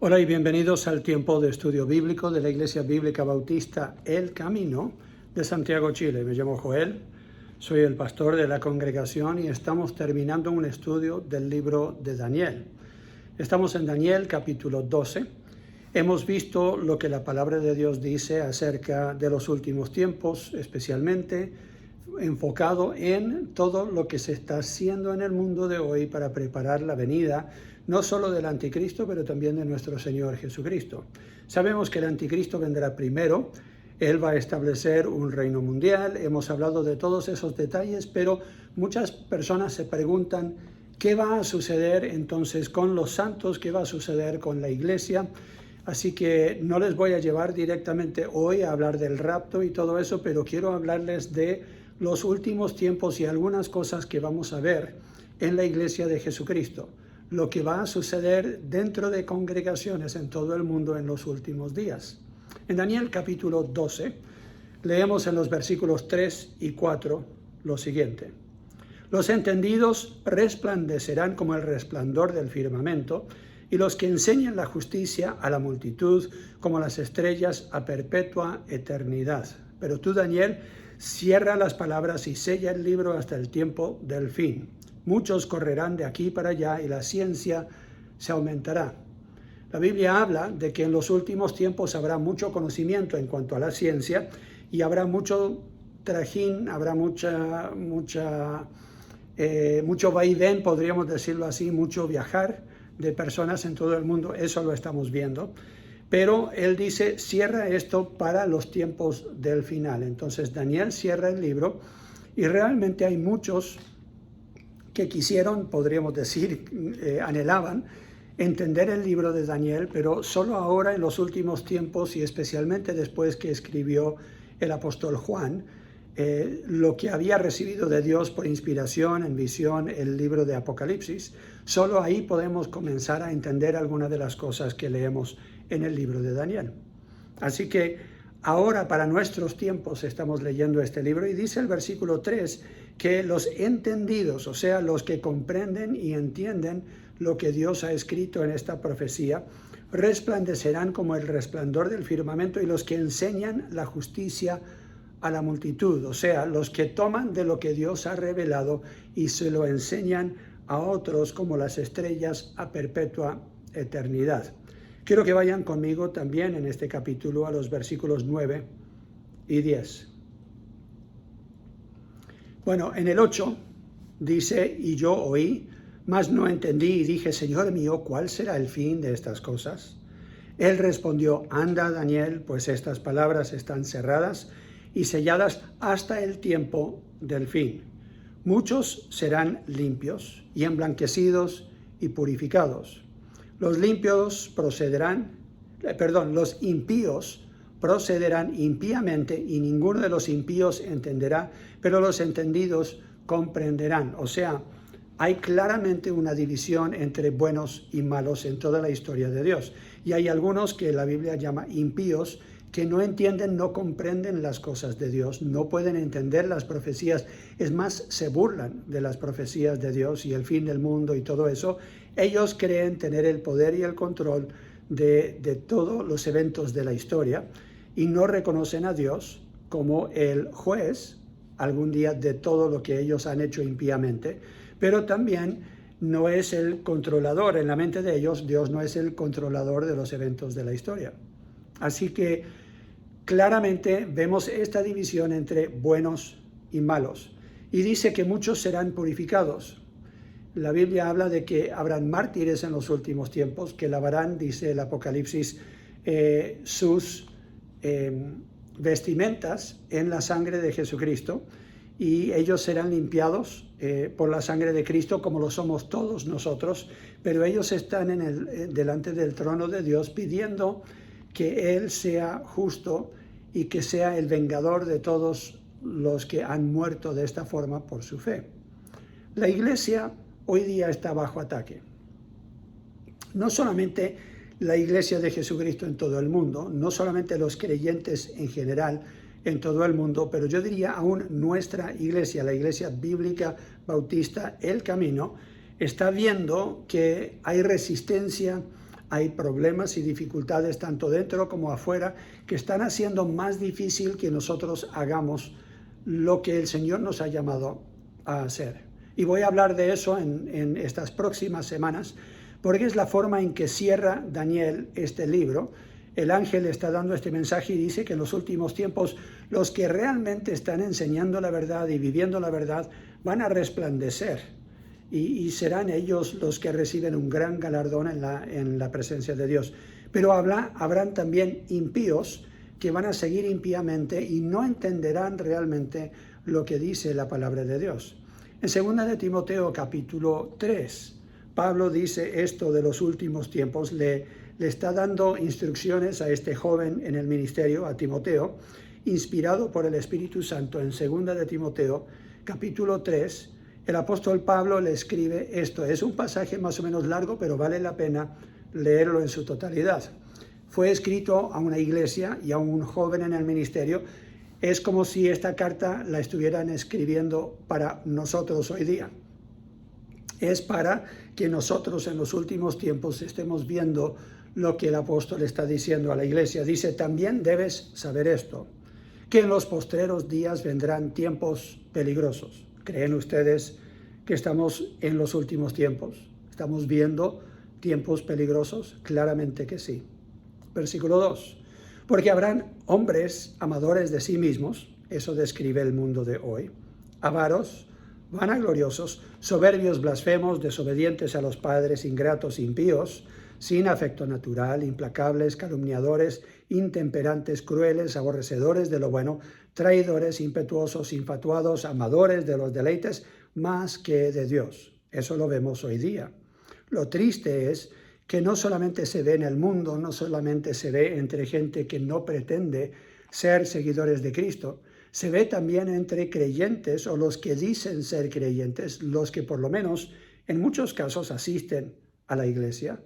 Hola y bienvenidos al tiempo de estudio bíblico de la Iglesia Bíblica Bautista El Camino de Santiago, Chile. Me llamo Joel, soy el pastor de la congregación y estamos terminando un estudio del libro de Daniel. Estamos en Daniel capítulo 12. Hemos visto lo que la palabra de Dios dice acerca de los últimos tiempos, especialmente enfocado en todo lo que se está haciendo en el mundo de hoy para preparar la venida no solo del anticristo, pero también de nuestro Señor Jesucristo. Sabemos que el anticristo vendrá primero, él va a establecer un reino mundial, hemos hablado de todos esos detalles, pero muchas personas se preguntan qué va a suceder entonces con los santos, qué va a suceder con la iglesia. Así que no les voy a llevar directamente hoy a hablar del rapto y todo eso, pero quiero hablarles de los últimos tiempos y algunas cosas que vamos a ver en la iglesia de Jesucristo, lo que va a suceder dentro de congregaciones en todo el mundo en los últimos días. En Daniel capítulo 12, leemos en los versículos 3 y 4 lo siguiente: Los entendidos resplandecerán como el resplandor del firmamento, y los que enseñan la justicia a la multitud como las estrellas a perpetua eternidad. Pero tú, Daniel, cierra las palabras y sella el libro hasta el tiempo del fin. Muchos correrán de aquí para allá y la ciencia se aumentará. La Biblia habla de que en los últimos tiempos habrá mucho conocimiento en cuanto a la ciencia y habrá mucho trajín, habrá mucho vaivén, podríamos decirlo así, mucho viajar de personas en todo el mundo. Eso lo estamos viendo. Pero él dice, cierra esto para los tiempos del final. Entonces Daniel cierra el libro y realmente hay muchos que quisieron, podríamos decir, anhelaban entender el libro de Daniel, pero solo ahora en los últimos tiempos y especialmente después que escribió el apóstol Juan, lo que había recibido de Dios por inspiración, en visión, el libro de Apocalipsis, solo ahí podemos comenzar a entender algunas de las cosas que leemos en el libro de Daniel. Así que ahora para nuestros tiempos estamos leyendo este libro y dice el versículo 3 que los entendidos, o sea, los que comprenden y entienden lo que Dios ha escrito en esta profecía, resplandecerán como el resplandor del firmamento, y los que enseñan la justicia a la multitud, o sea, los que toman de lo que Dios ha revelado y se lo enseñan a otros como las estrellas a perpetua eternidad. Quiero que vayan conmigo también en este capítulo a los versículos 9 y 10. Bueno, en el 8 dice, y yo oí, mas no entendí, y dije, Señor mío, ¿cuál será el fin de estas cosas? Él respondió, anda, Daniel, pues estas palabras están cerradas y selladas hasta el tiempo del fin. Muchos serán limpios y emblanquecidos y purificados. Los impíos procederán impíamente, y ninguno de los impíos entenderá, pero los entendidos comprenderán. O sea, hay claramente una división entre buenos y malos en toda la historia de Dios. Y hay algunos que la Biblia llama impíos, que no entienden, no comprenden las cosas de Dios, no pueden entender las profecías, es más, se burlan de las profecías de Dios y el fin del mundo y todo eso. Ellos creen tener el poder y el control de todos los eventos de la historia y no reconocen a Dios como el juez algún día de todo lo que ellos han hecho impíamente, pero también no es el controlador en la mente de ellos. Dios no es el controlador de los eventos de la historia. Así que claramente vemos esta división entre buenos y malos. Y dice que muchos serán purificados. La Biblia habla de que habrán mártires en los últimos tiempos que lavarán, dice el Apocalipsis, sus vestimentas en la sangre de Jesucristo, y ellos serán limpiados por la sangre de Cristo, como lo somos todos nosotros, pero ellos están delante del trono de Dios pidiendo que Él sea justo y que sea el vengador de todos los que han muerto de esta forma por su fe. La iglesia hoy día está bajo ataque. No solamente la iglesia de Jesucristo en todo el mundo, no solamente los creyentes en general en todo el mundo, pero yo diría aún nuestra iglesia, la Iglesia Bíblica Bautista El Camino, está viendo que hay resistencia Hay problemas y dificultades tanto dentro como afuera que están haciendo más difícil que nosotros hagamos lo que el Señor nos ha llamado a hacer. Y voy a hablar de eso en estas próximas semanas, porque es la forma en que cierra Daniel este libro. El ángel está dando este mensaje y dice que en los últimos tiempos los que realmente están enseñando la verdad y viviendo la verdad van a resplandecer. Y serán ellos los que reciben un gran galardón en la presencia de Dios. Pero habrán también impíos que van a seguir impíamente y no entenderán realmente lo que dice la palabra de Dios. En 2 de Timoteo capítulo 3, Pablo dice esto de los últimos tiempos, le está dando instrucciones a este joven en el ministerio, a Timoteo, inspirado por el Espíritu Santo. En 2 de Timoteo capítulo 3, el apóstol Pablo le escribe esto. Es un pasaje más o menos largo, pero vale la pena leerlo en su totalidad. Fue escrito a una iglesia y a un joven en el ministerio. Es como si esta carta la estuvieran escribiendo para nosotros hoy día. Es para que nosotros en los últimos tiempos estemos viendo lo que el apóstol está diciendo a la iglesia. Dice, también debes saber esto, que en los postreros días vendrán tiempos peligrosos. ¿Creen ustedes que estamos en los últimos tiempos? ¿Estamos viendo tiempos peligrosos? Claramente que sí. Versículo 2. Porque habrán hombres amadores de sí mismos, eso describe el mundo de hoy, avaros, vanagloriosos, soberbios, blasfemos, desobedientes a los padres, ingratos, impíos, sin afecto natural, implacables, calumniadores, intemperantes, crueles, aborrecedores de lo bueno, traidores, impetuosos, infatuados, amadores de los deleites más que de Dios. Eso lo vemos hoy día. Lo triste es que no solamente se ve en el mundo, no solamente se ve entre gente que no pretende ser seguidores de Cristo, se ve también entre creyentes o los que dicen ser creyentes, los que por lo menos en muchos casos asisten a la iglesia.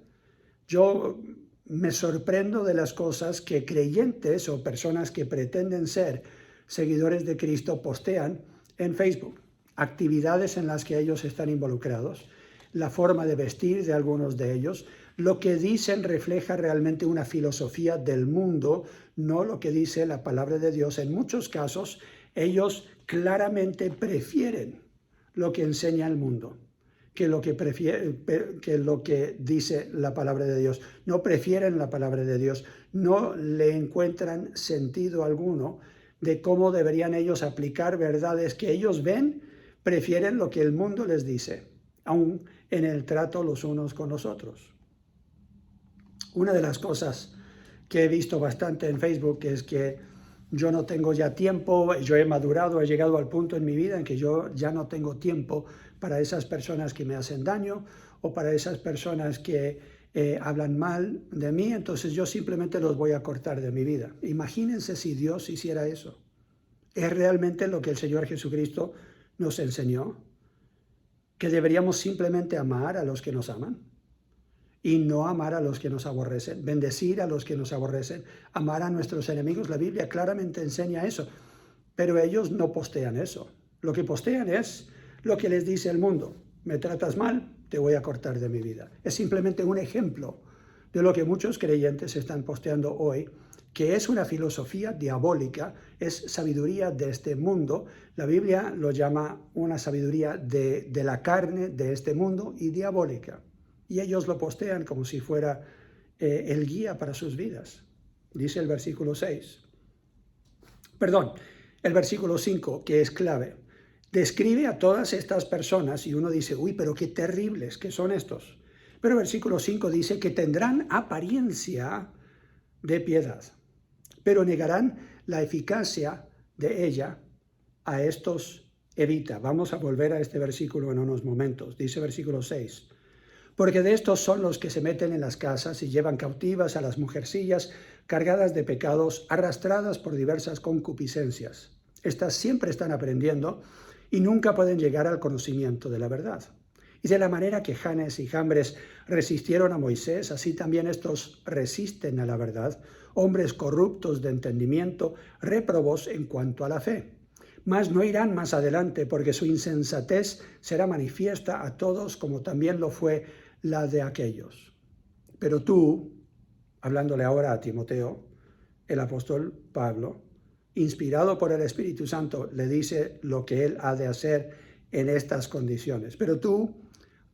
Yo me sorprendo de las cosas que creyentes o personas que pretenden ser seguidores de Cristo postean en Facebook, actividades en las que ellos están involucrados, la forma de vestir de algunos de ellos. Lo que dicen refleja realmente una filosofía del mundo, no lo que dice la palabra de Dios. En muchos casos, ellos claramente prefieren lo que enseña el mundo que lo que dice la palabra de Dios. No prefieren la palabra de Dios, no le encuentran sentido alguno de cómo deberían ellos aplicar verdades que ellos ven, prefieren lo que el mundo les dice, aún en el trato los unos con los otros. Una de las cosas que he visto bastante en Facebook es que yo no tengo ya tiempo, yo he madurado, he llegado al punto en mi vida en que yo ya no tengo tiempo para esas personas que me hacen daño o para esas personas que hablan mal de mí, entonces yo simplemente los voy a cortar de mi vida. Imagínense si Dios hiciera eso. ¿Es realmente lo que el Señor Jesucristo nos enseñó? ¿Que deberíamos simplemente amar a los que nos aman y no amar a los que nos aborrecen, bendecir a los que nos aborrecen, amar a nuestros enemigos? La Biblia claramente enseña eso, pero ellos no postean eso. Lo que postean es lo que les dice el mundo. Me tratas mal, te voy a cortar de mi vida. Es simplemente un ejemplo de lo que muchos creyentes están posteando hoy, que es una filosofía diabólica, es sabiduría de este mundo. La Biblia lo llama una sabiduría de la carne de este mundo y diabólica. Y ellos lo postean como si fuera el guía para sus vidas. Dice el versículo 6. Perdón, el versículo 5, que es clave. Describe a todas estas personas y uno dice, uy, pero qué terribles que son estos. Pero el versículo 5 dice que tendrán apariencia de piedad, pero negarán la eficacia de ella. A estos evita. Vamos a volver a este versículo en unos momentos. Dice versículo 6. Porque de estos son los que se meten en las casas y llevan cautivas a las mujercillas cargadas de pecados, arrastradas por diversas concupiscencias. Estas siempre están aprendiendo y nunca pueden llegar al conocimiento de la verdad. Y de la manera que Janes y Jambres resistieron a Moisés, así también estos resisten a la verdad, hombres corruptos de entendimiento, réprobos en cuanto a la fe. Mas no irán más adelante, porque su insensatez será manifiesta a todos, como también lo fue la de aquellos. Pero tú, hablándole ahora a Timoteo, el apóstol Pablo, inspirado por el Espíritu Santo, le dice lo que él ha de hacer en estas condiciones. Pero tú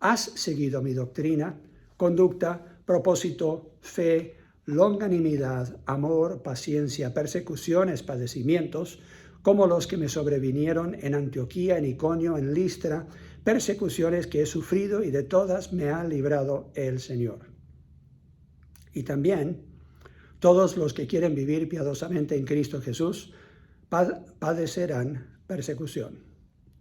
has seguido mi doctrina, conducta, propósito, fe, longanimidad, amor, paciencia, persecuciones, padecimientos, como los que me sobrevinieron en Antioquía, en Iconio, en Listra, persecuciones que he sufrido y de todas me ha librado el Señor. Y también todos los que quieren vivir piadosamente en Cristo Jesús padecerán persecución.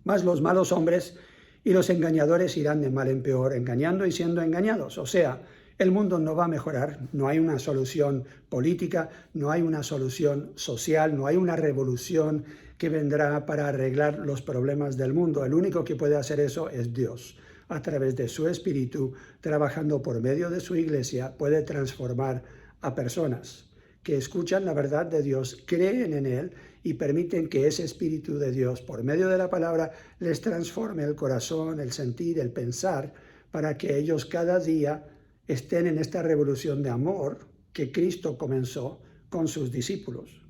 Mas los malos hombres y los engañadores irán de mal en peor, engañando y siendo engañados. O sea, el mundo no va a mejorar, no hay una solución política, no hay una solución social, no hay una revolución que vendrá para arreglar los problemas del mundo. El único que puede hacer eso es Dios. A través de su Espíritu, trabajando por medio de su iglesia, puede transformar a personas que escuchan la verdad de Dios, creen en Él y permiten que ese Espíritu de Dios, por medio de la palabra, les transforme el corazón, el sentir, el pensar, para que ellos cada día estén en esta revolución de amor que Cristo comenzó con sus discípulos.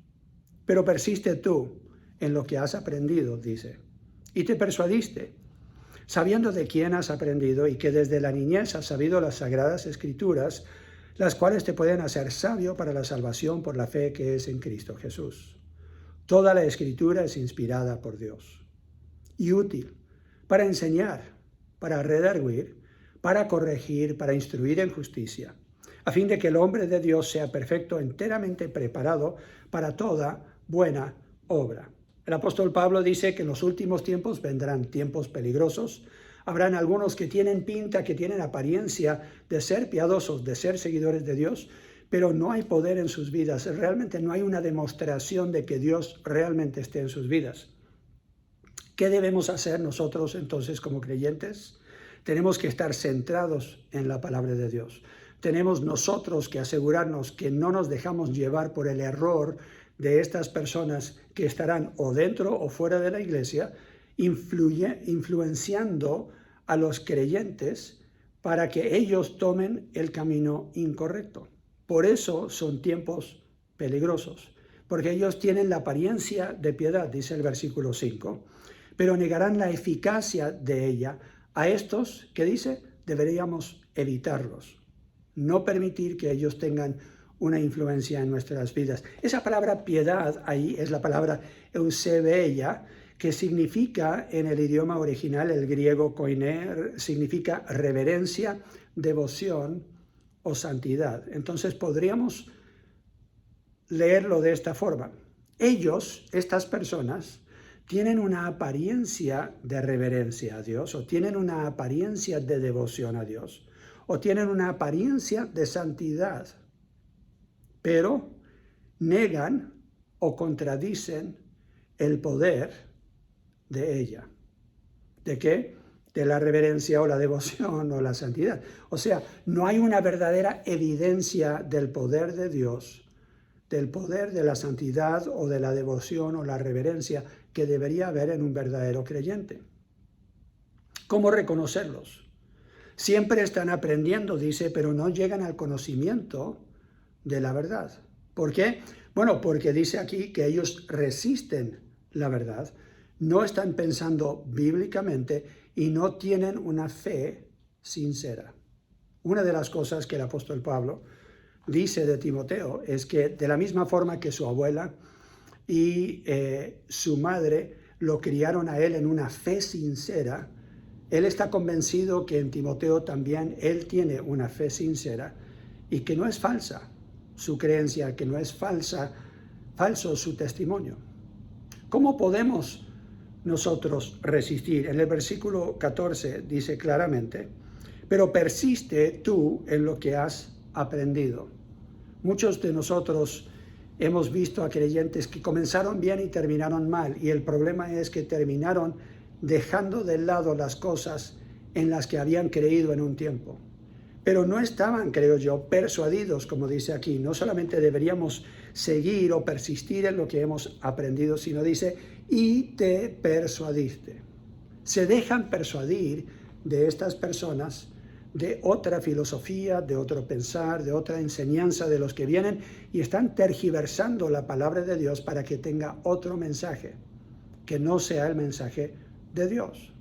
Pero persiste tú en lo que has aprendido, dice, y te persuadiste, sabiendo de quién has aprendido y que desde la niñez has sabido las sagradas Escrituras, las cuales te pueden hacer sabio para la salvación por la fe que es en Cristo Jesús. Toda la Escritura es inspirada por Dios y útil para enseñar, para redarguir, para corregir, para instruir en justicia, a fin de que el hombre de Dios sea perfecto, enteramente preparado para toda buena obra. El apóstol Pablo dice que en los últimos tiempos vendrán tiempos peligrosos. Habrán algunos que tienen pinta, que tienen apariencia de ser piadosos, de ser seguidores de Dios, pero no hay poder en sus vidas. Realmente no hay una demostración de que Dios realmente esté en sus vidas. ¿Qué debemos hacer nosotros entonces como creyentes? Tenemos que estar centrados en la palabra de Dios. Tenemos nosotros que asegurarnos que no nos dejamos llevar por el error de estas personas que estarán o dentro o fuera de la iglesia, influenciando a los creyentes para que ellos tomen el camino incorrecto. Por eso son tiempos peligrosos, porque ellos tienen la apariencia de piedad, dice el versículo 5, pero negarán la eficacia de ella. A estos, ¿qué dice? Deberíamos evitarlos, no permitir que ellos tengan una influencia en nuestras vidas. Esa palabra piedad ahí es la palabra eusebeia, que significa en el idioma original, el griego koiner, significa reverencia, devoción o santidad. Entonces podríamos leerlo de esta forma. Ellos, estas personas, tienen una apariencia de reverencia a Dios, o tienen una apariencia de devoción a Dios, o tienen una apariencia de santidad, pero negan o contradicen el poder de ella. ¿De qué? De la reverencia o la devoción o la santidad. O sea, no hay una verdadera evidencia del poder de Dios, del poder de la santidad o de la devoción o la reverencia que debería haber en un verdadero creyente. ¿Cómo reconocerlos? Siempre están aprendiendo, dice, pero no llegan al conocimiento de la verdad. ¿Por qué? Bueno, porque dice aquí que ellos resisten la verdad, no están pensando bíblicamente y no tienen una fe sincera. Una de las cosas que el apóstol Pablo dice de Timoteo es que de la misma forma que su abuela y su madre lo criaron a él en una fe sincera, él está convencido que en Timoteo también él tiene una fe sincera y que no es falsa su creencia, que no es falso su testimonio. ¿Cómo podemos nosotros resistir? En el versículo 14 dice claramente, pero persiste tú en lo que has aprendido. Muchos de nosotros hemos visto a creyentes que comenzaron bien y terminaron mal, y el problema es que terminaron dejando de lado las cosas en las que habían creído en un tiempo. Pero no estaban, creo yo, persuadidos, como dice aquí. No solamente deberíamos seguir o persistir en lo que hemos aprendido, sino dice, y te persuadiste. Se dejan persuadir de estas personas de otra filosofía, de otro pensar, de otra enseñanza de los que vienen y están tergiversando la palabra de Dios para que tenga otro mensaje, que no sea el mensaje de Dios.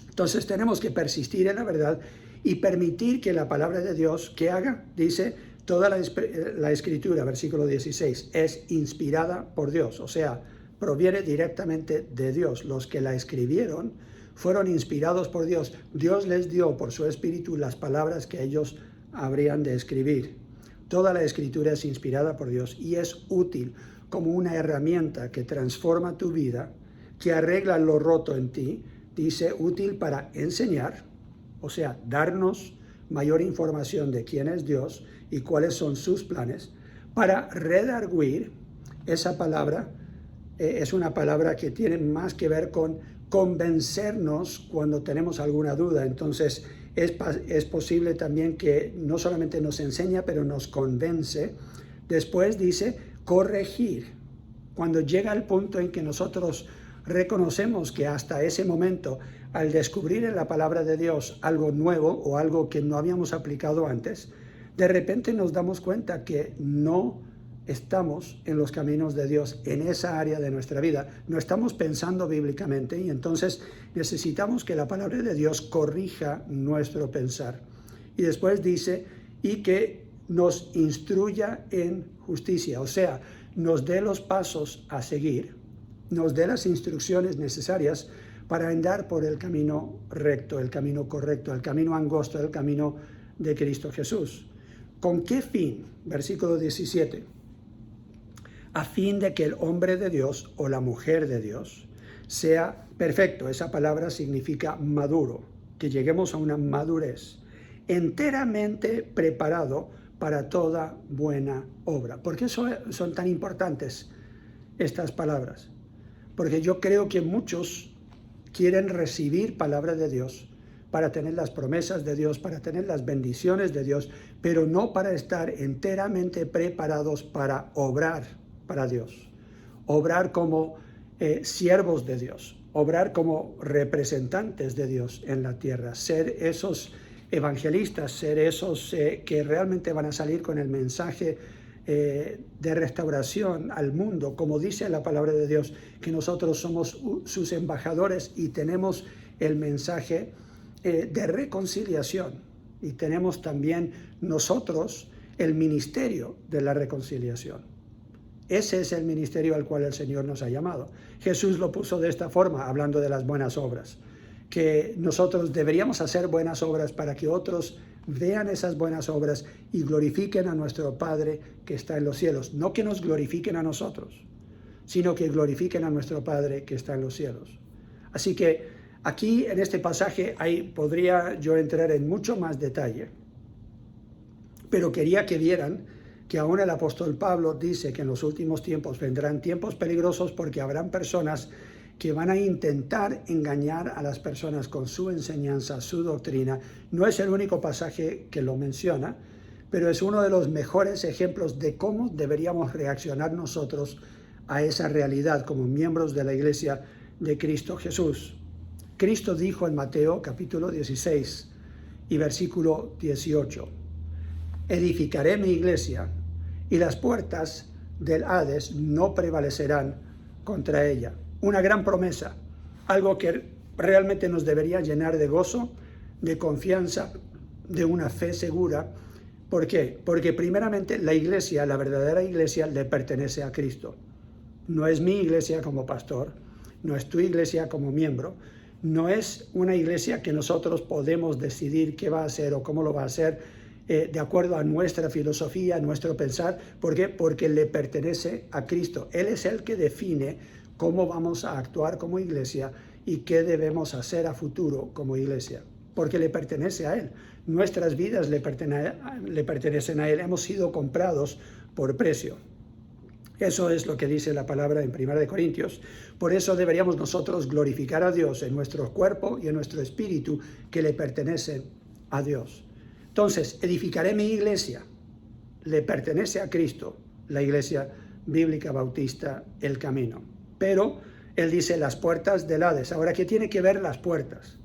Entonces tenemos que persistir en la verdad y permitir que la palabra de Dios, ¿qué haga? Dice, toda la escritura, versículo 16, es inspirada por Dios, o sea, proviene directamente de Dios. Los que la escribieron fueron inspirados por Dios. Dios les dio por su espíritu las palabras que ellos habrían de escribir. Toda la escritura es inspirada por Dios y es útil como una herramienta que transforma tu vida, que arregla lo roto en ti. Dice, útil para enseñar, o sea, darnos mayor información de quién es Dios y cuáles son sus planes, para redarguir. Esa palabra es una palabra que tiene más que ver con convencernos cuando tenemos alguna duda. Entonces es posible también que no solamente nos enseña, pero nos convence. Después dice corregir. Cuando llega el punto en que nosotros reconocemos que hasta ese momento, al descubrir en la palabra de Dios algo nuevo o algo que no habíamos aplicado antes, de repente nos damos cuenta que no estamos en los caminos de Dios en esa área de nuestra vida, no estamos pensando bíblicamente y entonces necesitamos que la palabra de Dios corrija nuestro pensar. Y después dice, y que nos instruya en justicia, o sea, nos dé los pasos a seguir, nos dé las instrucciones necesarias para andar por el camino recto, el camino correcto, el camino angosto, el camino de Cristo Jesús. ¿Con qué fin? Versículo 17. A fin de que el hombre de Dios o la mujer de Dios sea perfecto. Esa palabra significa maduro, que lleguemos a una madurez, enteramente preparado para toda buena obra. ¿Por qué son tan importantes estas palabras? Porque yo creo que muchos quieren recibir palabra de Dios para tener las promesas de Dios, para tener las bendiciones de Dios, pero no para estar enteramente preparados para obrar para Dios, obrar como siervos de Dios, obrar como representantes de Dios en la tierra, ser esos evangelistas, ser esos que realmente van a salir con el mensaje de restauración al mundo, como dice la palabra de Dios, que nosotros somos sus embajadores y tenemos el mensaje de reconciliación y tenemos también nosotros el ministerio de la reconciliación. Ese es el ministerio al cual el Señor nos ha llamado. Jesús lo puso de esta forma, hablando de las buenas obras, que nosotros deberíamos hacer buenas obras para que otros vean esas buenas obras y glorifiquen a nuestro Padre que está en los cielos. No que nos glorifiquen a nosotros, sino que glorifiquen a nuestro Padre que está en los cielos. Así que aquí en este pasaje podría yo entrar en mucho más detalle, pero quería que vieran que aún el apóstol Pablo dice que en los últimos tiempos vendrán tiempos peligrosos porque habrán personas que van a intentar engañar a las personas con su enseñanza, su doctrina. No es el único pasaje que lo menciona, pero es uno de los mejores ejemplos de cómo deberíamos reaccionar nosotros a esa realidad como miembros de la iglesia de Cristo Jesús. Cristo dijo en Mateo capítulo 16 y versículo 18, edificaré mi iglesia y las puertas del Hades no prevalecerán contra ella. Una gran promesa, algo que realmente nos debería llenar de gozo, de confianza, de una fe segura. ¿Por qué? Porque primeramente la iglesia, la verdadera iglesia, le pertenece a Cristo. No es mi iglesia como pastor, no es tu iglesia como miembro, no es una iglesia que nosotros podemos decidir qué va a hacer o cómo lo va a hacer de acuerdo a nuestra filosofía, a nuestro pensar. ¿Por qué? Porque le pertenece a Cristo. Él es el que define cómo vamos a actuar como iglesia y qué debemos hacer a futuro como iglesia, porque le pertenece a Él. Nuestras vidas le pertenecen a Él. Hemos sido comprados por precio. Eso es lo que dice la palabra en 1 Corintios. Por eso deberíamos nosotros glorificar a Dios en nuestro cuerpo y en nuestro espíritu que le pertenecen a Dios. Entonces, edificaré mi iglesia. Le pertenece a Cristo, la iglesia bíblica bautista, el camino. Pero él dice las puertas del Hades. Ahora, ¿qué tiene que ver las puertas?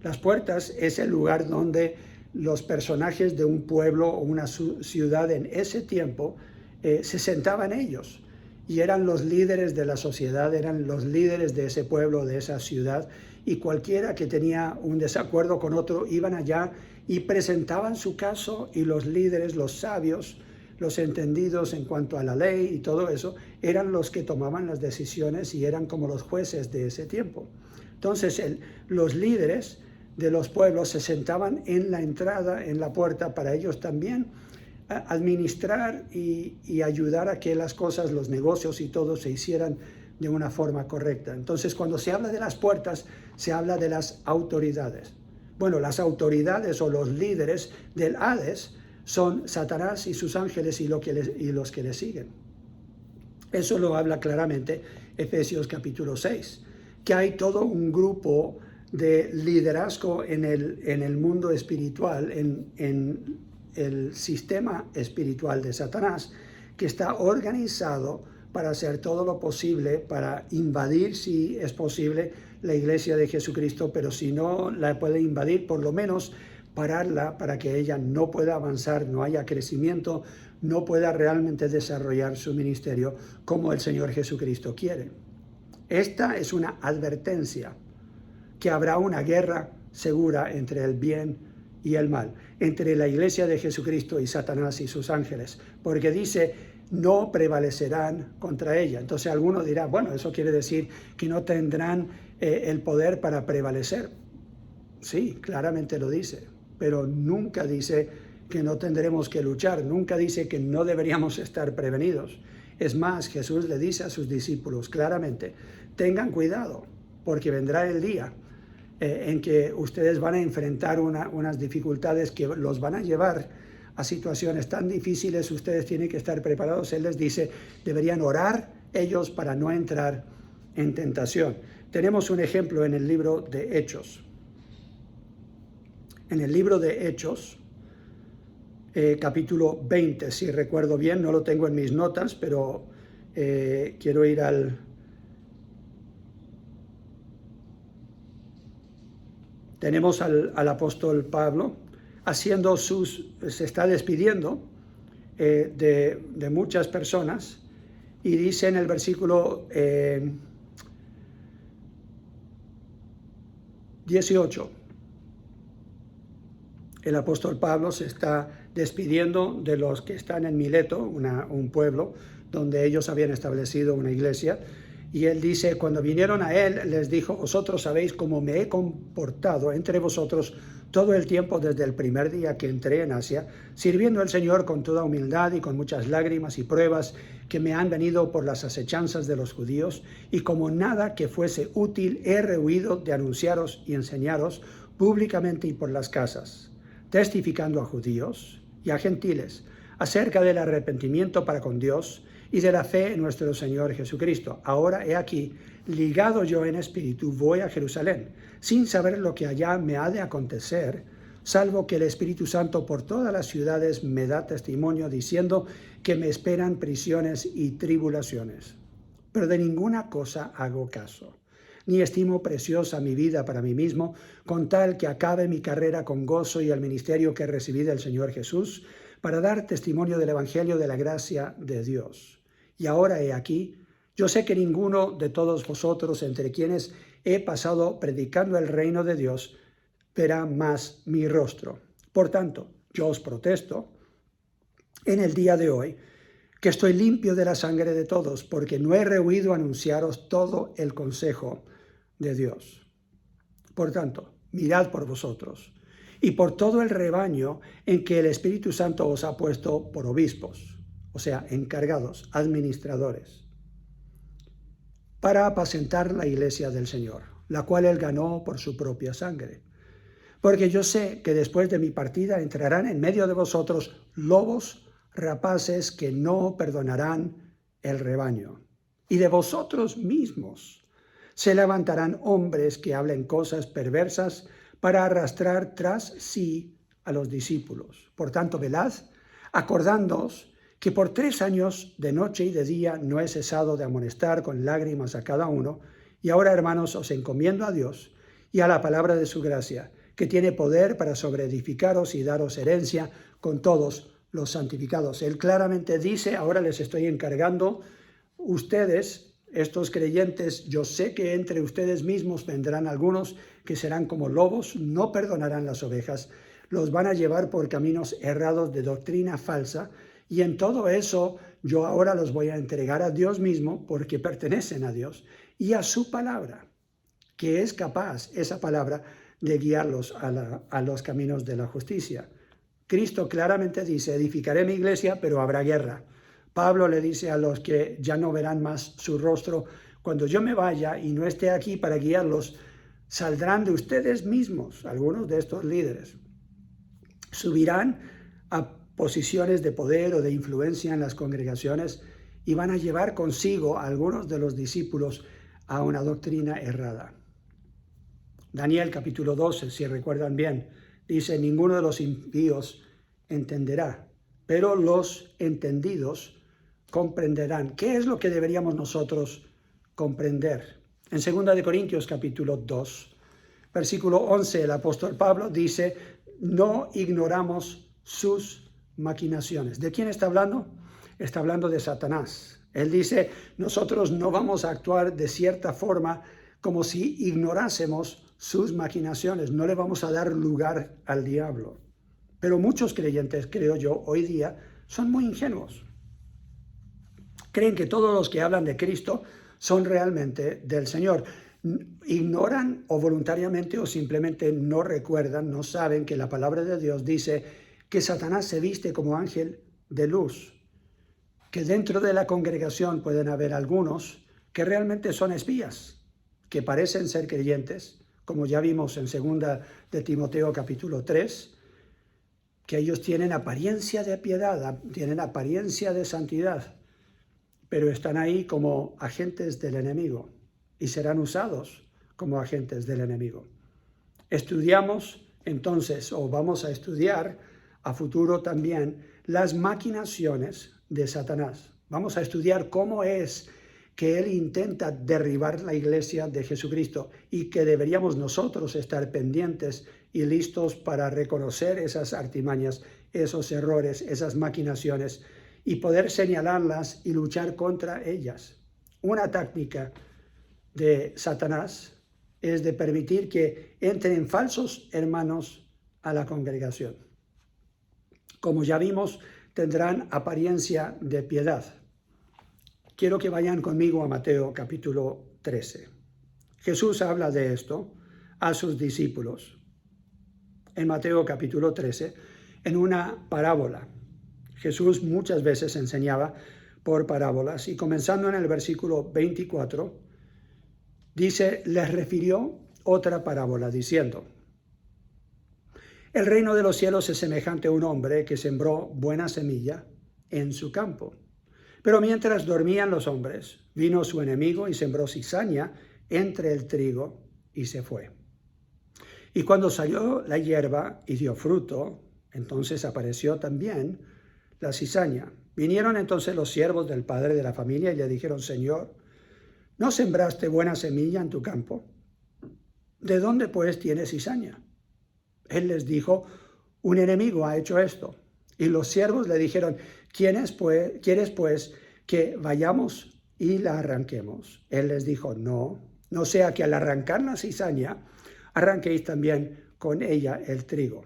Las puertas es el lugar donde los personajes de un pueblo o una ciudad en ese tiempo se sentaban ellos y eran los líderes de la sociedad, eran los líderes de ese pueblo, de esa ciudad, y cualquiera que tenía un desacuerdo con otro iban allá y presentaban su caso, y los líderes, los sabios, los entendidos en cuanto a la ley y todo eso, eran los que tomaban las decisiones y eran como los jueces de ese tiempo. Entonces los líderes de los pueblos se sentaban en la entrada, en la puerta, para ellos también administrar y ayudar a que las cosas, los negocios y todo se hicieran de una forma correcta. Entonces, cuando se habla de las puertas, se habla de las autoridades. Bueno, las autoridades o los líderes del Hades son Satanás y sus ángeles y los que le siguen. Eso lo habla claramente Efesios capítulo 6, que hay todo un grupo de liderazgo en el mundo espiritual, en el sistema espiritual de Satanás, que está organizado para hacer todo lo posible para invadir, si es posible, la iglesia de Jesucristo, pero si no la puede invadir, por lo menos pararla para que ella no pueda avanzar, no haya crecimiento, no pueda realmente desarrollar su ministerio como el Señor Jesucristo quiere. Esta es una advertencia que habrá una guerra segura entre el bien y el mal, entre la iglesia de Jesucristo y Satanás y sus ángeles, porque dice, no prevalecerán contra ella. Entonces alguno dirá, bueno, eso quiere decir que no tendrán el poder para prevalecer. Sí, claramente lo dice, pero nunca dice que no tendremos que luchar, nunca dice que no deberíamos estar prevenidos. Es más, Jesús le dice a sus discípulos claramente, tengan cuidado, porque vendrá el día en que ustedes van a enfrentar unas dificultades que los van a llevar a situaciones tan difíciles. Ustedes tienen que estar preparados. Él les dice, deberían orar ellos para no entrar en tentación. Tenemos un ejemplo en el libro de Hechos. En el libro de Hechos, capítulo 20, si recuerdo bien, no lo tengo en mis notas, pero quiero ir al... Tenemos al apóstol Pablo se está despidiendo de muchas personas, y dice en el versículo 18, el apóstol Pablo se está despidiendo de los que están en Mileto, un pueblo donde ellos habían establecido una iglesia, y él dice, cuando vinieron a él, les dijo, vosotros sabéis cómo me he comportado entre vosotros todo el tiempo desde el primer día que entré en Asia, sirviendo al Señor con toda humildad y con muchas lágrimas y pruebas que me han venido por las acechanzas de los judíos, y como nada que fuese útil he rehuido de anunciaros y enseñaros públicamente y por las casas, testificando a judíos y a gentiles acerca del arrepentimiento para con Dios y de la fe en nuestro Señor Jesucristo. Ahora he aquí, ligado yo en espíritu, voy a Jerusalén, sin saber lo que allá me ha de acontecer, salvo que el Espíritu Santo por todas las ciudades me da testimonio, diciendo que me esperan prisiones y tribulaciones. Pero de ninguna cosa hago caso, ni estimo preciosa mi vida para mí mismo, con tal que acabe mi carrera con gozo y el ministerio que recibí del Señor Jesús, para dar testimonio del Evangelio de la gracia de Dios. Y ahora he aquí, yo sé que ninguno de todos vosotros, entre quienes he pasado predicando el reino de Dios, verá más mi rostro. Por tanto, yo os protesto en el día de hoy que estoy limpio de la sangre de todos, porque no he rehuido anunciaros todo el consejo de Dios. Por tanto, mirad por vosotros y por todo el rebaño en que el Espíritu Santo os ha puesto por obispos, o sea, encargados, administradores, para apacentar la iglesia del Señor, la cual él ganó por su propia sangre. Porque yo sé que después de mi partida entrarán en medio de vosotros lobos rapaces que no perdonarán el rebaño. Y de vosotros mismos se levantarán hombres que hablen cosas perversas para arrastrar tras sí a los discípulos. Por tanto, velad, acordándoos que por 3 años, de noche y de día, no he cesado de amonestar con lágrimas a cada uno. Y ahora, hermanos, os encomiendo a Dios y a la palabra de su gracia, que tiene poder para sobreedificaros y daros herencia con todos los santificados. Él claramente dice, ahora les estoy encargando, ustedes, estos creyentes, yo sé que entre ustedes mismos vendrán algunos que serán como lobos, no perdonarán las ovejas, los van a llevar por caminos errados de doctrina falsa, y en todo eso yo ahora los voy a entregar a Dios mismo porque pertenecen a Dios y a su palabra, que es capaz, esa palabra, de guiarlos a los caminos de la justicia. Cristo claramente dice, edificaré mi iglesia, pero habrá guerra. Pablo le dice a los que ya no verán más su rostro, cuando yo me vaya y no esté aquí para guiarlos, saldrán de ustedes mismos, algunos de estos líderes. Subirán a posiciones de poder o de influencia en las congregaciones y van a llevar consigo a algunos de los discípulos a una doctrina errada. Daniel capítulo 12, si recuerdan bien, dice, ninguno de los impíos entenderá, pero los entendidos comprenderán. ¿Qué es lo que deberíamos nosotros comprender? En 2 Corintios capítulo 2, versículo 11, el apóstol Pablo dice, no ignoramos sus maquinaciones. ¿De quién está hablando? Está hablando de Satanás. Él dice, nosotros no vamos a actuar de cierta forma como si ignorásemos sus maquinaciones, no le vamos a dar lugar al diablo. Pero muchos creyentes, creo yo, hoy día son muy ingenuos. Creen que todos los que hablan de Cristo son realmente del Señor. Ignoran o voluntariamente o simplemente no recuerdan, no saben que la palabra de Dios dice que Satanás se viste como ángel de luz, que dentro de la congregación pueden haber algunos que realmente son espías, que parecen ser creyentes, como ya vimos en 2 de Timoteo capítulo 3, que ellos tienen apariencia de piedad, tienen apariencia de santidad, pero están ahí como agentes del enemigo y serán usados como agentes del enemigo. Estudiamos entonces, o vamos a estudiar a futuro también, las maquinaciones de Satanás. Vamos a estudiar cómo es que él intenta derribar la iglesia de Jesucristo y que deberíamos nosotros estar pendientes y listos para reconocer esas artimañas, esos errores, esas maquinaciones y poder señalarlas y luchar contra ellas. Una táctica de Satanás es de permitir que entren falsos hermanos a la congregación. Como ya vimos, tendrán apariencia de piedad. Quiero que vayan conmigo a Mateo capítulo 13. Jesús habla de esto a sus discípulos en Mateo capítulo 13 en una parábola. Jesús muchas veces enseñaba por parábolas y comenzando en el versículo 24 dice, les refirió otra parábola diciendo, el reino de los cielos es semejante a un hombre que sembró buena semilla en su campo. Pero mientras dormían los hombres, vino su enemigo y sembró cizaña entre el trigo y se fue. Y cuando salió la hierba y dio fruto, entonces apareció también la cizaña. Vinieron entonces los siervos del padre de la familia y le dijeron, Señor, ¿no sembraste buena semilla en tu campo? ¿De dónde pues tienes cizaña? Él les dijo, un enemigo ha hecho esto. Y los siervos le dijeron, ¿quieres pues que vayamos y la arranquemos? Él les dijo, no sea que al arrancar la cizaña, arranquéis también con ella el trigo.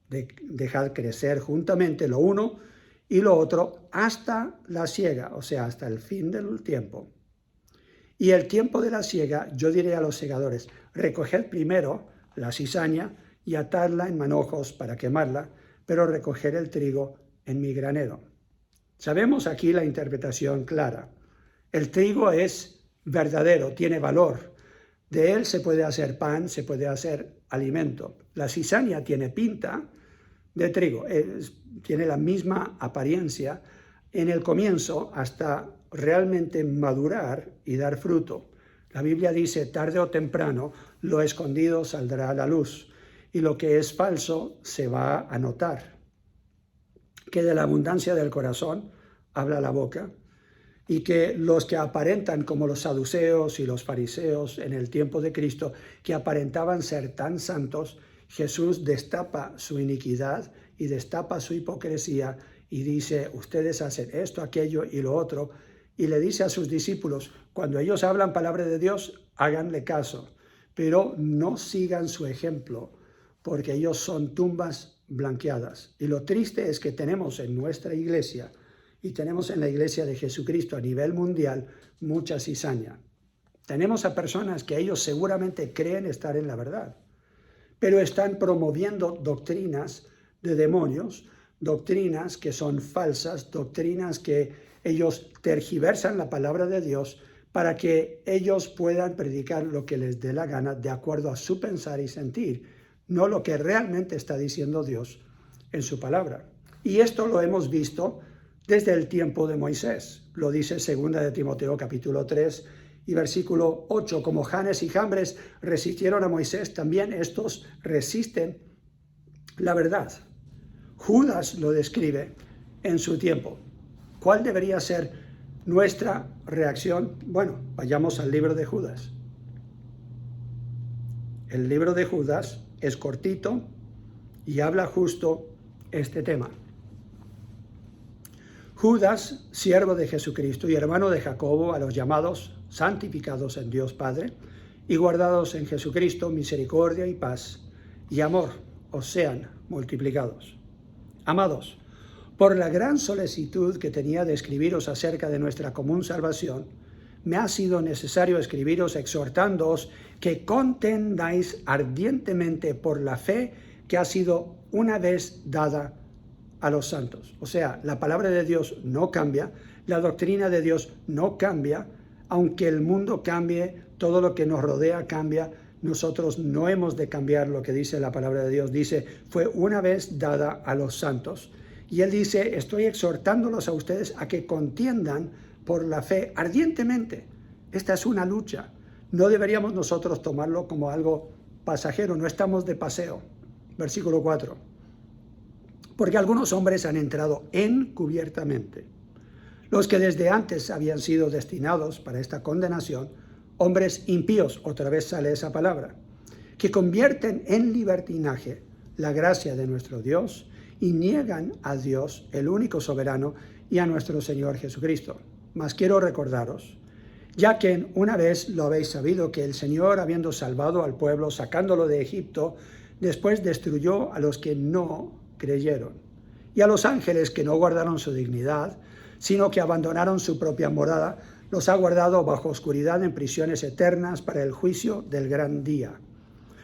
Dejad crecer juntamente lo uno y lo otro hasta la siega, o sea, hasta el fin del tiempo. Y el tiempo de la siega, yo diré a los segadores, recoged primero la cizaña y atadla en manojos para quemarla, pero recoger el trigo en mi granero. Sabemos aquí la interpretación clara. El trigo es verdadero, tiene valor. De él se puede hacer pan, se puede hacer alimento. La cizaña tiene pinta de trigo, tiene la misma apariencia en el comienzo hasta realmente madurar y dar fruto. La Biblia dice, tarde o temprano, lo escondido saldrá a la luz y lo que es falso se va a notar. Que de la abundancia del corazón habla la boca, y que los que aparentan como los saduceos y los fariseos en el tiempo de Cristo, que aparentaban ser tan santos, Jesús destapa su iniquidad y destapa su hipocresía y dice, ustedes hacen esto, aquello y lo otro, y le dice a sus discípulos, cuando ellos hablan palabra de Dios, háganle caso, pero no sigan su ejemplo, porque ellos son tumbas blanqueadas. Y lo triste es que tenemos en nuestra iglesia y tenemos en la iglesia de Jesucristo a nivel mundial mucha cizaña. Tenemos a personas que ellos seguramente creen estar en la verdad, pero están promoviendo doctrinas de demonios, doctrinas que son falsas, doctrinas que ellos tergiversan la palabra de Dios para que ellos puedan predicar lo que les dé la gana de acuerdo a su pensar y sentir, no lo que realmente está diciendo Dios en su palabra. Y esto lo hemos visto desde el tiempo de Moisés. Lo dice 2 de Timoteo capítulo 3 y versículo 8. Como Janes y Jambres resistieron a Moisés, también estos resisten la verdad. Judas lo describe en su tiempo. ¿Cuál debería ser nuestra reacción? Bueno, vayamos al libro de Judas. El libro de Judas es cortito y habla justo este tema. Judas, siervo de Jesucristo y hermano de Jacobo, a los llamados, santificados en Dios Padre y guardados en Jesucristo, misericordia y paz y amor os sean multiplicados. Amados, por la gran solicitud que tenía de escribiros acerca de nuestra común salvación, me ha sido necesario escribiros exhortándoos que contendáis ardientemente por la fe que ha sido una vez dada a los santos. O sea, la palabra de Dios no cambia, la doctrina de Dios no cambia, aunque el mundo cambie, todo lo que nos rodea cambia, nosotros no hemos de cambiar lo que dice la palabra de Dios. Dice, fue una vez dada a los santos. Y él dice, estoy exhortándolos a ustedes a que contiendan por la fe ardientemente. Esta es una lucha. No deberíamos nosotros tomarlo como algo pasajero, no estamos de paseo. Versículo 4. Porque algunos hombres han entrado encubiertamente, los que desde antes habían sido destinados para esta condenación, hombres impíos, otra vez sale esa palabra, que convierten en libertinaje la gracia de nuestro Dios y niegan a Dios, el único soberano, y a nuestro Señor Jesucristo. Mas quiero recordaros, ya que una vez lo habéis sabido, que el Señor, habiendo salvado al pueblo, sacándolo de Egipto, después destruyó a los que no creyeron, y a los ángeles que no guardaron su dignidad, sino que abandonaron su propia morada, los ha guardado bajo oscuridad en prisiones eternas para el juicio del gran día,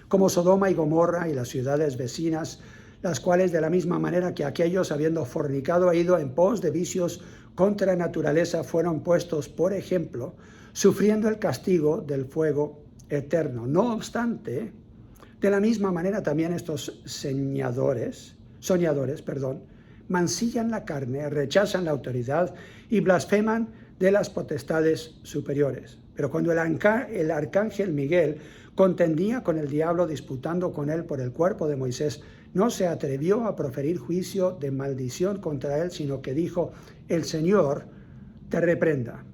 como Sodoma y Gomorra y las ciudades vecinas, las cuales de la misma manera que aquellos, habiendo fornicado e ido en pos de vicios contra naturaleza, fueron puestos por ejemplo, sufriendo el castigo del fuego eterno. No obstante, de la misma manera también estos soñadores, mancillan la carne, rechazan la autoridad y blasfeman de las potestades superiores. Pero cuando el arcángel Miguel contendía con el diablo, disputando con él por el cuerpo de Moisés, no se atrevió a proferir juicio de maldición contra él, sino que dijo, el Señor te reprenda.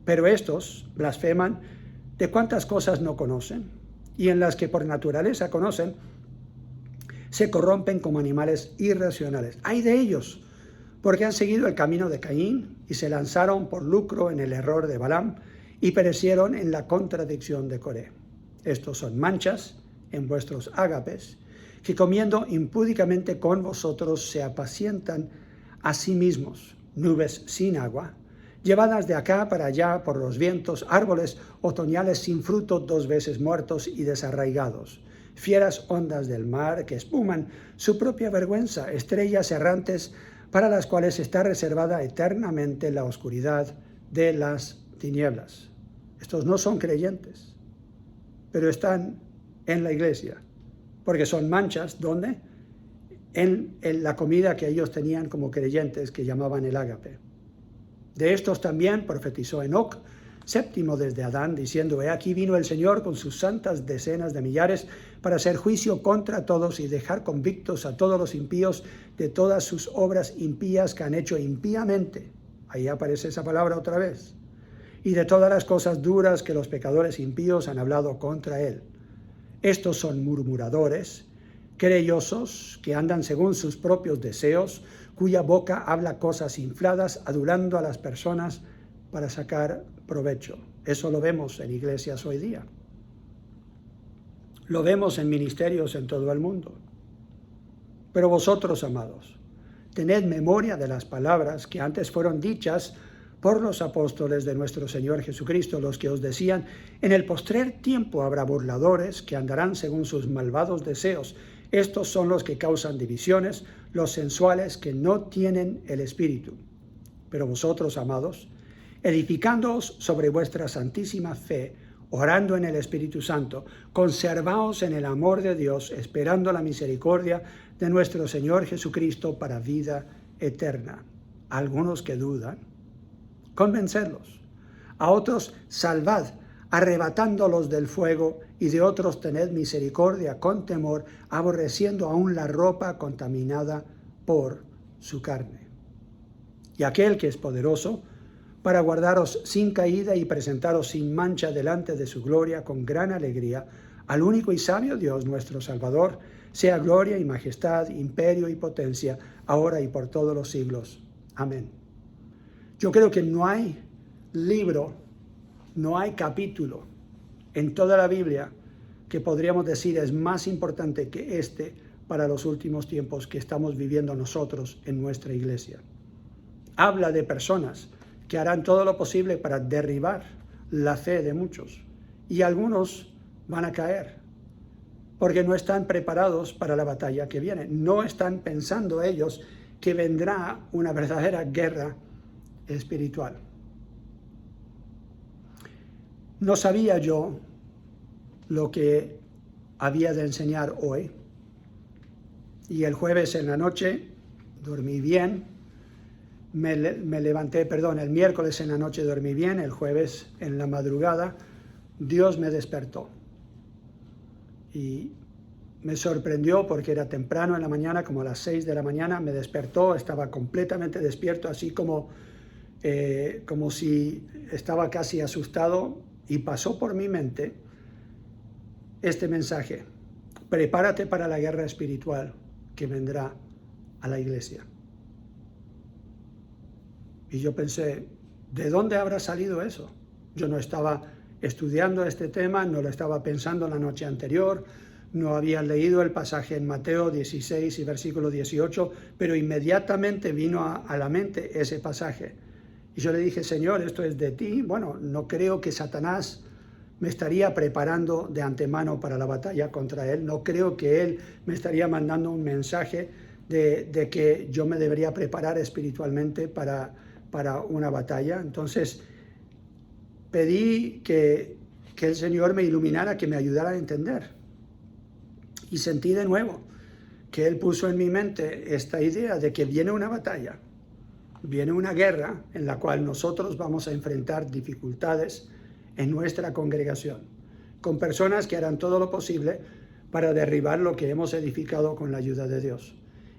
Pero estos blasfeman de cuántas cosas no conocen, y en las que por naturaleza conocen, se corrompen como animales irracionales. ¡Ay de ellos! Porque han seguido el camino de Caín y se lanzaron por lucro en el error de Balaam y perecieron en la contradicción de Coré. Estos son manchas en vuestros ágapes, que comiendo impúdicamente con vosotros se apacientan a sí mismos, nubes sin agua, llevadas de acá para allá por los vientos, árboles otoñales sin fruto, 2 veces muertos y desarraigados, fieras ondas del mar que espuman su propia vergüenza, estrellas errantes para las cuales está reservada eternamente la oscuridad de las tinieblas. Estos no son creyentes, pero están en la iglesia, porque son manchas, ¿dónde? En la comida que ellos tenían como creyentes, que llamaban el ágape. De estos también profetizó Enoc, séptimo desde Adán, diciendo, he aquí vino el Señor con sus santas decenas de millares para hacer juicio contra todos y dejar convictos a todos los impíos de todas sus obras impías que han hecho impíamente. ahí aparece esa palabra otra vez, y de todas las cosas duras que los pecadores impíos han hablado contra él. Estos son murmuradores, querellosos, que andan según sus propios deseos, cuya boca habla cosas infladas, adulando a las personas para sacar provecho. Eso lo vemos en iglesias hoy día. Lo vemos en ministerios en todo el mundo. Pero vosotros, amados, tened memoria de las palabras que antes fueron dichas por los apóstoles de nuestro Señor Jesucristo, los que os decían: en el postrer tiempo habrá burladores que andarán según sus malvados deseos. Estos son los que causan divisiones, los sensuales que no tienen el Espíritu. Pero vosotros, amados, edificándoos sobre vuestra santísima fe, orando en el Espíritu Santo, conservaos en el amor de Dios, esperando la misericordia de nuestro Señor Jesucristo para vida eterna. A algunos que dudan, convencerlos. A otros salvad, arrebatándolos del fuego, y de otros tened misericordia con temor, aborreciendo aún la ropa contaminada por su carne. Y aquel que es poderoso para guardaros sin caída y presentaros sin mancha delante de su gloria con gran alegría, al único y sabio Dios nuestro Salvador, sea gloria y majestad, imperio y potencia, ahora y por todos los siglos. Amén. Yo creo que no hay libro, no hay capítulo en toda la Biblia que podríamos decir es más importante que este para los últimos tiempos que estamos viviendo nosotros en nuestra iglesia. Habla de personas que harán todo lo posible para derribar la fe de muchos, y algunos van a caer porque no están preparados para la batalla que viene. No están pensando ellos que vendrá una verdadera guerra espiritual. No sabía yo lo que había de enseñar hoy, y el jueves en la noche dormí bien. El miércoles en la noche dormí bien, el jueves en la madrugada Dios me despertó. Y me sorprendió porque era temprano en la mañana, como a las 6 de la mañana, me despertó, estaba completamente despierto, así como si estaba casi asustado, y pasó por mi mente este mensaje: prepárate para la guerra espiritual que vendrá a la iglesia. Y yo pensé, ¿de dónde habrá salido eso? Yo no estaba estudiando este tema, no lo estaba pensando la noche anterior, no había leído el pasaje en Mateo 16 y versículo 18, pero inmediatamente vino a la mente ese pasaje. Y yo le dije, Señor, ¿esto es de ti? Bueno, no creo que Satanás me estaría preparando de antemano para la batalla contra él. No creo que él me estaría mandando un mensaje de que yo me debería preparar espiritualmente para una batalla. Entonces pedí que el Señor me iluminara, que me ayudara a entender. Y sentí de nuevo que Él puso en mi mente esta idea de que viene una batalla, viene una guerra en la cual nosotros vamos a enfrentar dificultades en nuestra congregación, con personas que harán todo lo posible para derribar lo que hemos edificado con la ayuda de Dios,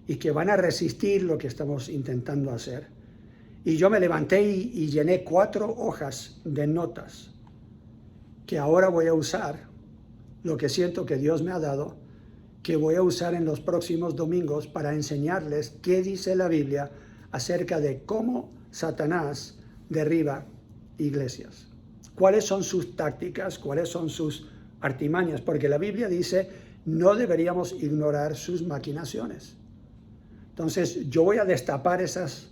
y que van a resistir lo que estamos intentando hacer. Y yo me levanté y llené 4 hojas de notas que ahora voy a usar, lo que siento que Dios me ha dado, que voy a usar en los próximos domingos para enseñarles qué dice la Biblia acerca de cómo Satanás derriba iglesias. ¿Cuáles son sus tácticas? ¿Cuáles son sus artimañas? Porque la Biblia dice, no deberíamos ignorar sus maquinaciones. Entonces, yo voy a destapar esas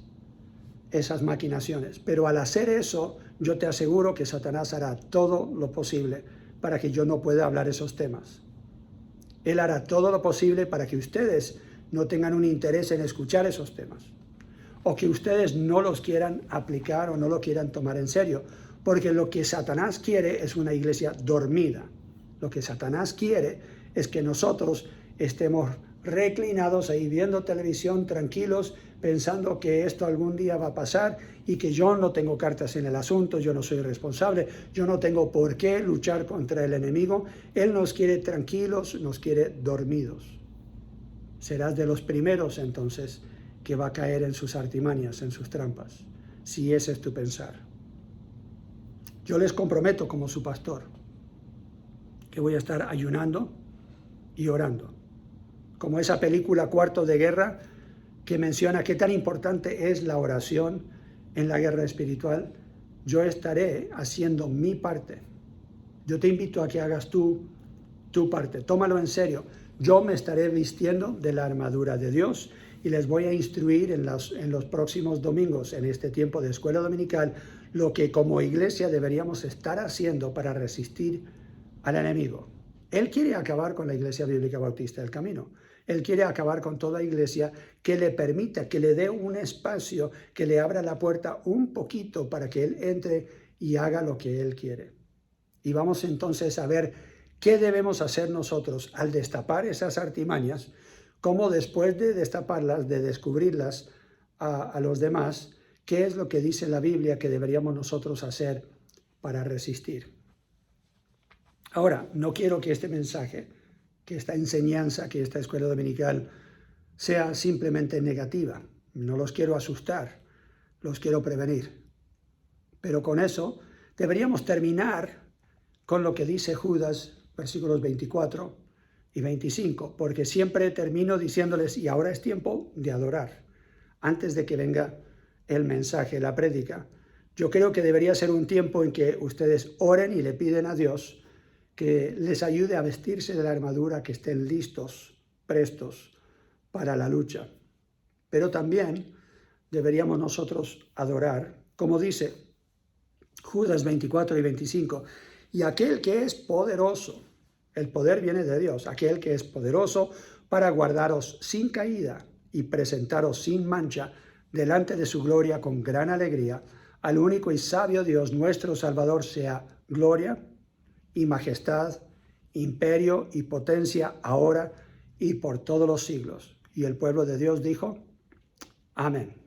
maquinaciones, pero al hacer eso, yo te aseguro que Satanás hará todo lo posible para que yo no pueda hablar esos temas. Él hará todo lo posible para que ustedes no tengan un interés en escuchar esos temas, o que ustedes no los quieran aplicar o no lo quieran tomar en serio, porque lo que Satanás quiere es una iglesia dormida. Lo que Satanás quiere es que nosotros estemos reclinados ahí viendo televisión, tranquilos, pensando que esto algún día va a pasar y que yo no tengo cartas en el asunto, yo no soy responsable, yo no tengo por qué luchar contra el enemigo. Él nos quiere tranquilos, nos quiere dormidos. Serás de los primeros entonces que va a caer en sus artimañas, en sus trampas. si ese es tu pensar. Yo les comprometo como su pastor que voy a estar ayunando y orando. Como esa película Cuarto de Guerra que menciona qué tan importante es la oración en la guerra espiritual, yo estaré haciendo mi parte. Yo te invito a que hagas tu parte. Tómalo en serio. Yo me estaré vistiendo de la armadura de Dios y les voy a instruir en los próximos domingos, en este tiempo de escuela dominical, lo que como iglesia deberíamos estar haciendo para resistir al enemigo. Él quiere acabar con la Iglesia Bíblica Bautista del Camino. Él quiere acabar con toda iglesia que le permita, que le dé un espacio, que le abra la puerta un poquito para que él entre y haga lo que él quiere. Y vamos entonces a ver qué debemos hacer nosotros al destapar esas artimañas, cómo después de destaparlas, de descubrirlas a los demás, qué es lo que dice la Biblia que deberíamos nosotros hacer para resistir. Ahora, no quiero que este mensaje, que esta enseñanza, que esta escuela dominical sea simplemente negativa. No los quiero asustar, los quiero prevenir. Pero con eso deberíamos terminar con lo que dice Judas, versículos 24 y 25, porque siempre termino diciéndoles, y ahora es tiempo de adorar, antes de que venga el mensaje, la prédica. Yo creo que debería ser un tiempo en que ustedes oren y le piden a Dios que les ayude a vestirse de la armadura, que estén listos, prestos para la lucha. Pero también deberíamos nosotros adorar, como dice Judas 24 y 25, y aquel que es poderoso, el poder viene de Dios, aquel que es poderoso para guardaros sin caída y presentaros sin mancha delante de su gloria con gran alegría, al único y sabio Dios nuestro Salvador sea gloria y majestad, imperio y potencia ahora y por todos los siglos. Y el pueblo de Dios dijo, amén.